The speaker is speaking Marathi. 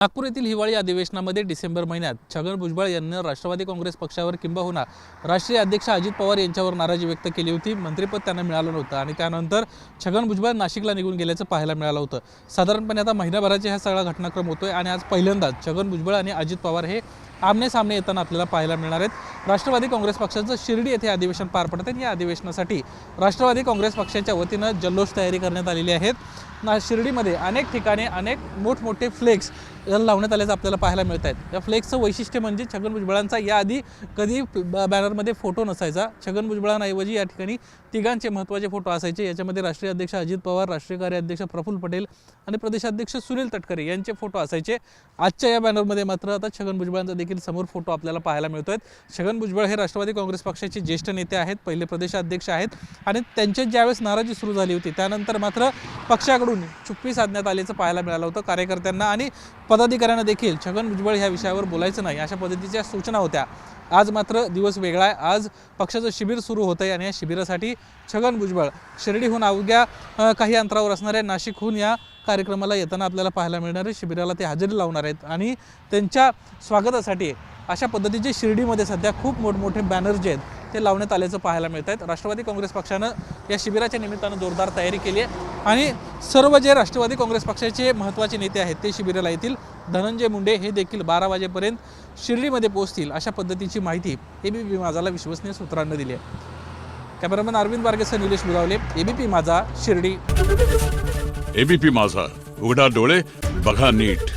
नागपूर येथील हिवाळी अधिवेशनामध्ये डिसेंबर महिन्यात छगन भुजबळ यांनी राष्ट्रवादी काँग्रेस पक्षावर किंबहुना राष्ट्रीय अध्यक्ष अजित पवार यांच्यावर नाराजी व्यक्त केली होती। मंत्रिपद त्यांना मिळालं नव्हतं आणि त्यानंतर छगन भुजबळ नाशिकला निघून गेल्याचं पाहायला मिळालं होतं। साधारणपणे आता महिनाभराचे हा सगळा घटनाक्रम होतोय आणि आज पहिल्यांदाच छगन भुजबळ आणि अजित पवार हे आमने सामने येताना आपल्याला पाहायला मिळणार आहेत। राष्ट्रवादी काँग्रेस पक्षाचं शिर्डी येथे अधिवेशन पार पडत आहे। या अधिवेशनासाठी राष्ट्रवादी काँग्रेस पक्षाच्या वतीनं जल्लोष तयारी करण्यात आलेली आहे। शिर्डीमध्ये अनेक ठिकाणी अनेक मोठमोठे फ्लेक्स लावण्यात आल्याचं आपल्याला पाहायला मिळत आहेत। या फ्लेक्सचं वैशिष्ट्य म्हणजे छगन भुजबळांचा याआधी कधी बॅनरमध्ये फोटो नसायचा। छगन भुजबळांऐवजी या ठिकाणी तिघांचे महत्त्वाचे फोटो असायचे। याच्यामध्ये राष्ट्रीय अध्यक्ष अजित पवार, राष्ट्रीय कार्याध्यक्ष प्रफुल्ल पटेल आणि प्रदेशाध्यक्ष सुनील तटकरे यांचे फोटो असायचे। आजच्या या बॅनरमध्ये मात्र आता छगन भुजबळांचा देखील समोर फोटो आपल्याला पाहायला मिळतोय। छगन भुजबळ हे राष्ट्रवादी काँग्रेस पक्षाचे ज्येष्ठ नेते आहेत, पहिले प्रदेशाध्यक्ष आहेत आणि त्यांची ज्यावेळेस नाराजी सुरू झाली होती त्यानंतर मात्र पक्षाकडून चुप्पी साधण्यात आल्याचं पाहायला मिळालं होतं। कार्यकर्त्यांना आणि पदाधिकाऱ्यांना देखील छगन भुजबळ ह्या विषयावर बोलायचं नाही अशा पद्धतीच्या सूचना होत्या। आज मात्र दिवस वेगळा आहे। आज पक्षाचं शिबिर सुरू होतं आहे आणि या शिबिरासाठी छगन भुजबळ शिर्डीहून अवघ्या काही अंतरावर असणाऱ्या नाशिकहून या कार्यक्रमाला येताना आपल्याला पाहायला मिळणार आहे। शिबिराला ते हजेरी लावणार आहेत आणि त्यांच्या स्वागतासाठी अशा पद्धतीचे शिर्डीमध्ये सध्या खूप मोठमोठे बॅनर जे आहेत ते लावण्यात आल्याचं पाहायला मिळत आहेत। राष्ट्रवादी काँग्रेस पक्षानं या शिबिराच्या निमित्तानं जोरदार तयारी केली आहे आणि सर्व जे राष्ट्रवादी काँग्रेस पक्षाचे महत्त्वाचे नेते आहेत ते शिबिराला येतील। धनंजय मुंडे हे देखील 12 वाजेपर्यंत शिर्डीमध्ये पोहोचतील अशा पद्धतीची माहिती एबीपी माझाला विश्वसनीय सूत्रांनी दिली आहे। कॅमेरामॅन अरविंद बारगेसह निलेश बुरावले, एबीपी माझा, शिर्डी। एबीपी माझा, उघडा डोळे बघा नीट।